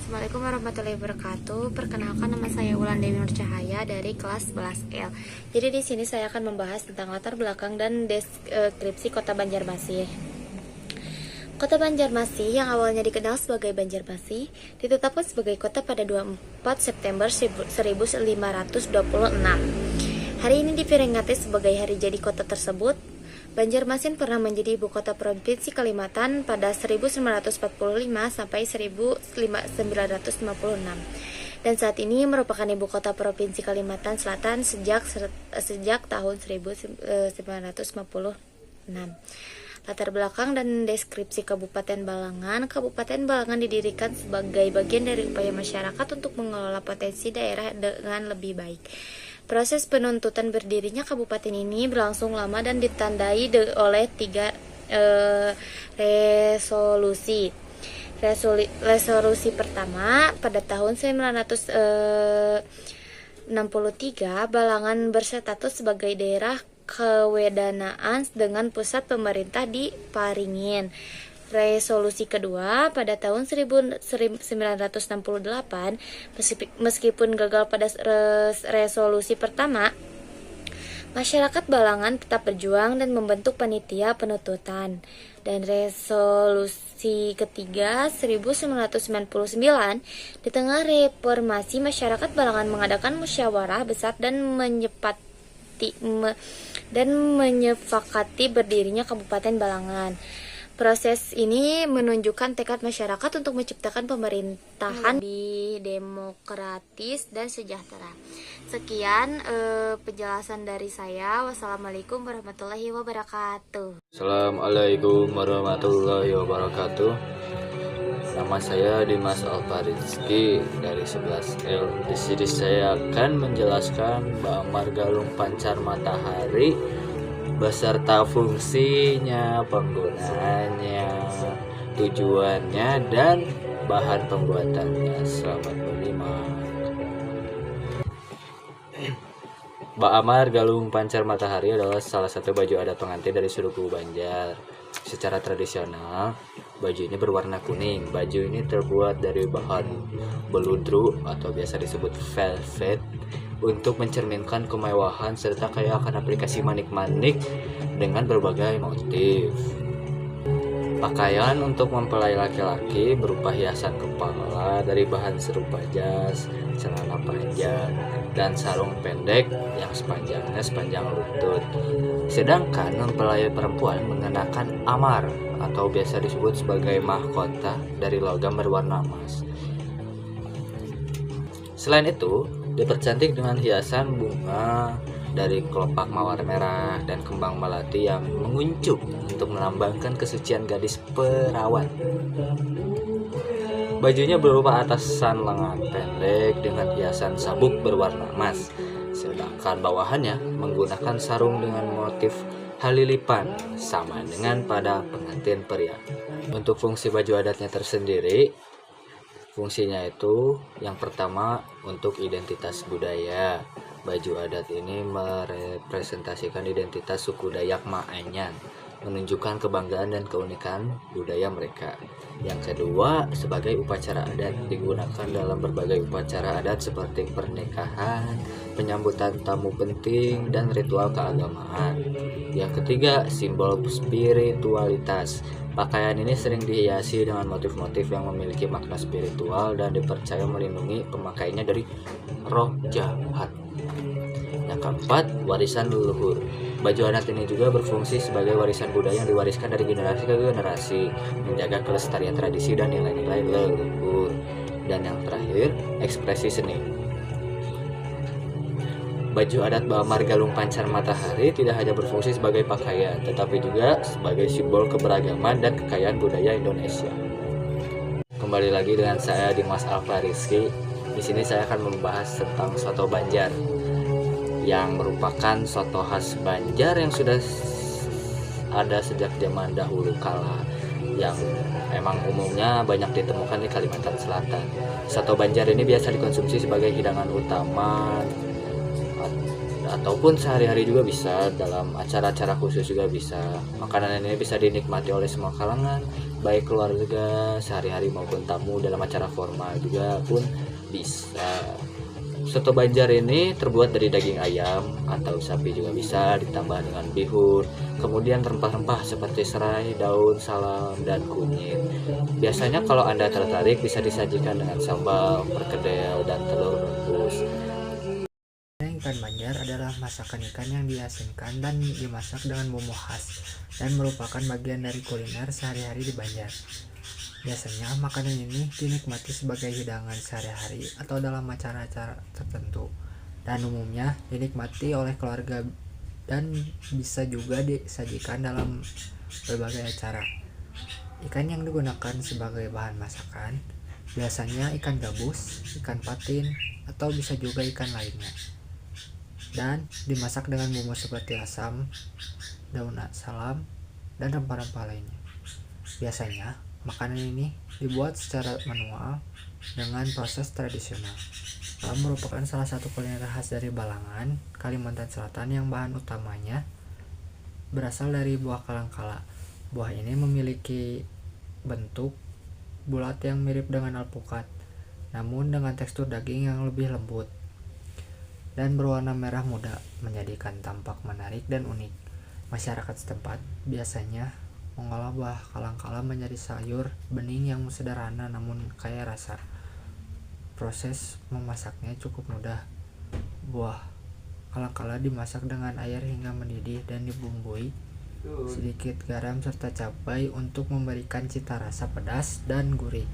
Assalamualaikum warahmatullahi wabarakatuh. Perkenalkan, nama saya Wulan Dewi Nur Cahaya dari kelas 11L. Jadi di sini saya akan membahas tentang latar belakang dan deskripsi Kota Banjarmasin. Kota Banjarmasin yang awalnya dikenal sebagai Banjarmasin ditetapkan sebagai kota pada 24 September 1526. Hari ini diperingati sebagai hari jadi kota tersebut. Banjarmasin pernah menjadi ibu kota provinsi Kalimantan pada 1945 sampai 1956 dan saat ini merupakan ibu kota provinsi Kalimantan Selatan sejak tahun 1956. Latar belakang dan deskripsi Kabupaten Balangan. Kabupaten Balangan didirikan sebagai bagian dari upaya masyarakat untuk mengelola potensi daerah dengan lebih baik. Proses penuntutan berdirinya kabupaten ini berlangsung lama dan ditandai oleh 3 resolusi. Resolusi pertama pada tahun 1963, Balangan berstatus sebagai daerah kewedanaan dengan pusat pemerintah di Paringin. Resolusi kedua pada tahun 1968, meskipun gagal pada resolusi pertama, masyarakat Balangan tetap berjuang dan membentuk panitia penuntutan. Dan resolusi ketiga 1999, di tengah reformasi masyarakat Balangan mengadakan musyawarah besar dan menyepakati berdirinya Kabupaten Balangan. Proses ini menunjukkan tekad masyarakat untuk menciptakan pemerintahan lebih demokratis dan sejahtera. Sekian penjelasan dari saya. Wassalamualaikum warahmatullahi wabarakatuh. Assalamualaikum warahmatullahi wabarakatuh. Nama saya Dimas Alfarizki dari 11L. Di sini saya akan menjelaskan Ba'amar Galung Pancar Matahari beserta fungsinya, penggunaannya, tujuannya, dan bahan pembuatannya. Selamat menyimak. Ba'amar Galung Pancar Matahari adalah salah satu baju adat pengantin dari suku Banjar. Secara tradisional, baju ini berwarna kuning. Baju ini terbuat dari bahan beludru atau biasa disebut velvet untuk mencerminkan kemewahan serta kaya akan aplikasi manik-manik dengan berbagai motif. Pakaian untuk mempelai laki-laki berupa hiasan kepala dari bahan serupa jas, celana panjang, dan sarung pendek yang sepanjang lutut. Sedangkan mempelai perempuan mengenakan amar atau biasa disebut sebagai mahkota dari logam berwarna emas. Selain itu, dipercantik dengan hiasan bunga dari kelopak mawar merah dan kembang melati yang menguncup untuk melambangkan kesucian gadis perawan. Bajunya berupa atasan lengan pendek dengan hiasan sabuk berwarna emas, sedangkan bawahannya menggunakan sarung dengan motif halilipan sama dengan pada pengantin pria. Untuk fungsi baju adatnya tersendiri, fungsinya itu yang pertama untuk identitas budaya. Baju adat ini merepresentasikan identitas suku Dayak Maanyan, menunjukkan kebanggaan dan keunikan budaya mereka. Yang kedua, sebagai upacara adat, digunakan dalam berbagai upacara adat seperti pernikahan, penyambutan tamu penting, dan ritual keagamaan. Yang ketiga, simbol spiritualitas. Pakaian ini sering dihiasi dengan motif-motif yang memiliki makna spiritual dan dipercaya melindungi pemakainya dari roh jahat. Yang keempat, warisan leluhur. Baju adat ini juga berfungsi sebagai warisan budaya yang diwariskan dari generasi ke generasi, menjaga kelestarian tradisi dan nilai-nilai leluhur. Dan yang terakhir, ekspresi seni. Baju adat Ba'amar Galung Pancar Matahari tidak hanya berfungsi sebagai pakaian, tetapi juga sebagai simbol keberagaman dan kekayaan budaya Indonesia. Kembali lagi dengan saya Dimas Alfarizki. Di sini saya akan membahas tentang soto Banjar, yang merupakan soto khas Banjar yang sudah ada sejak zaman dahulu kala, yang emang umumnya banyak ditemukan di Kalimantan Selatan. Soto Banjar ini biasa dikonsumsi sebagai hidangan utama ataupun sehari-hari juga bisa, dalam acara-acara khusus juga bisa. Makanan ini bisa dinikmati oleh semua kalangan, baik keluarga sehari-hari maupun tamu dalam acara formal juga pun bisa. Soto Banjar ini terbuat dari daging ayam atau sapi juga bisa, ditambah dengan bihun, kemudian rempah-rempah seperti serai, daun, salam, dan kunyit. Biasanya kalau Anda tertarik bisa disajikan dengan sambal, perkedel, dan telur rebus. Ikan banjar adalah masakan ikan yang diasinkan dan dimasak dengan bumbu khas dan merupakan bagian dari kuliner sehari-hari di Banjar. Biasanya makanan ini dinikmati sebagai hidangan sehari-hari atau dalam acara-acara tertentu dan umumnya dinikmati oleh keluarga dan bisa juga disajikan dalam berbagai acara. Ikan yang digunakan sebagai bahan masakan biasanya ikan gabus, ikan patin, atau bisa juga ikan lainnya. Dan dimasak dengan bumbu seperti asam, daun salam, dan rempah-rempah lainnya. Biasanya, makanan ini dibuat secara manual dengan proses tradisional. Merupakan salah satu kuliner khas dari Balangan, Kalimantan Selatan yang bahan utamanya berasal dari buah kalangkala. Buah ini memiliki bentuk bulat yang mirip dengan alpukat, namun dengan tekstur daging yang lebih lembut dan berwarna merah muda, menjadikan tampak menarik dan unik. Masyarakat setempat biasanya mengolah buah kalangkala menjadi sayur bening yang sederhana namun kaya rasa. Proses memasaknya cukup mudah. Buah kalangkala dimasak dengan air hingga mendidih dan dibumbui sedikit garam serta cabai untuk memberikan cita rasa pedas dan gurih.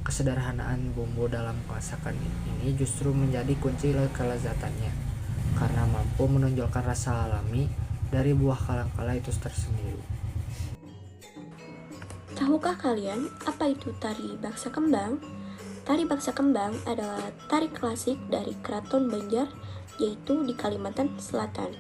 Kesederhanaan bumbu dalam masakan ini justru menjadi kunci kelezatannya karena mampu menonjolkan rasa alami dari buah kalangkala itu tersendiri. Tahukah kalian apa itu tari baksa kembang? Tari baksa kembang adalah tari klasik dari Keraton Banjar, yaitu di Kalimantan Selatan.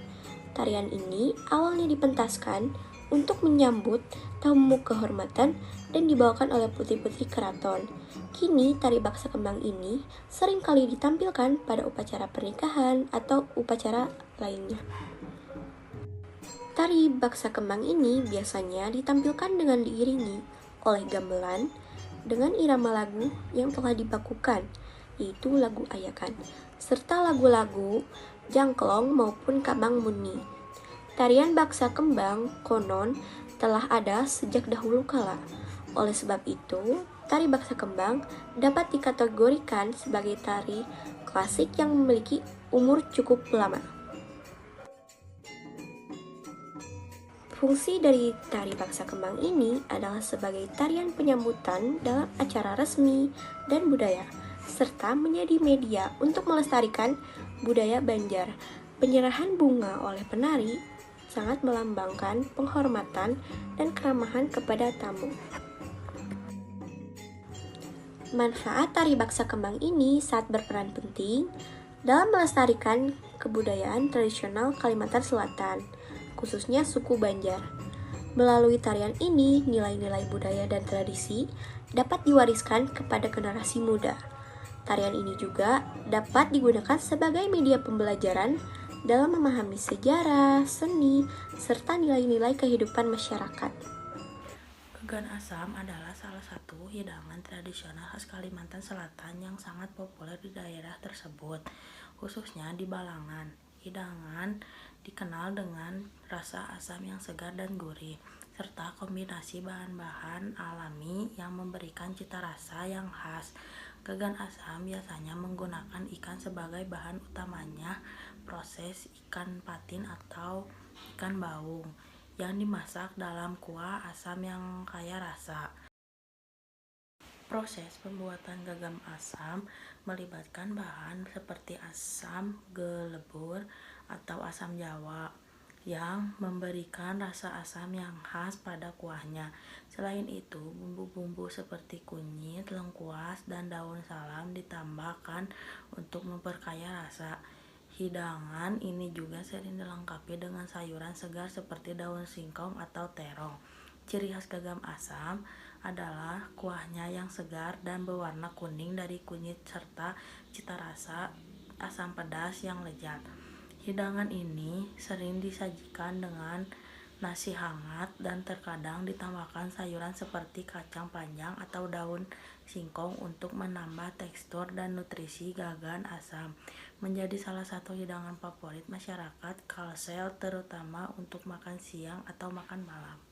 Tarian ini awalnya dipentaskan untuk menyambut tamu kehormatan dan dibawakan oleh putri-putri keraton. Kini, tari baksa kembang ini sering kali ditampilkan pada upacara pernikahan atau upacara lainnya. Tari baksa kembang ini biasanya ditampilkan dengan diiringi oleh gamelan dengan irama lagu yang telah dibakukan, yaitu lagu ayakan, serta lagu-lagu jangklong maupun kabang muni. Tarian baksa kembang konon telah ada sejak dahulu kala. Oleh sebab itu, tari baksa kembang dapat dikategorikan sebagai tari klasik yang memiliki umur cukup lama. Fungsi dari tari baksa kembang ini adalah sebagai tarian penyambutan dalam acara resmi dan budaya, serta menjadi media untuk melestarikan budaya Banjar. Penyerahan bunga oleh penari sangat melambangkan penghormatan dan keramahan kepada tamu. Manfaat tari baksa kembang ini sangat berperan penting dalam melestarikan kebudayaan tradisional Kalimantan Selatan, khususnya suku Banjar. Melalui tarian ini, nilai-nilai budaya dan tradisi dapat diwariskan kepada generasi muda. Tarian ini juga dapat digunakan sebagai media pembelajaran dalam memahami sejarah, seni, serta nilai-nilai kehidupan masyarakat. Gegan asam adalah salah satu hidangan tradisional khas Kalimantan Selatan yang sangat populer di daerah tersebut, khususnya di Balangan. Hidangan dikenal dengan rasa asam yang segar dan gurih, serta kombinasi bahan-bahan alami yang memberikan cita rasa yang khas. Gegan asam biasanya menggunakan ikan sebagai bahan utamanya, proses ikan patin atau ikan baung yang dimasak dalam kuah asam yang kaya rasa. Proses pembuatan gagam asam melibatkan bahan seperti asam gelebur atau asam jawa yang memberikan rasa asam yang khas pada kuahnya. Selain itu, bumbu-bumbu seperti kunyit, lengkuas, dan daun salam ditambahkan untuk memperkaya rasa. Hidangan ini juga sering dilengkapi dengan sayuran segar seperti daun singkong atau terong. Ciri khas gagam asam adalah kuahnya yang segar dan berwarna kuning dari kunyit serta cita rasa asam pedas yang lezat. Hidangan ini sering disajikan dengan nasi hangat, dan terkadang ditambahkan sayuran seperti kacang panjang atau daun singkong untuk menambah tekstur dan nutrisi. Gagan asam menjadi salah satu hidangan favorit masyarakat Kalsel, terutama untuk makan siang atau makan malam.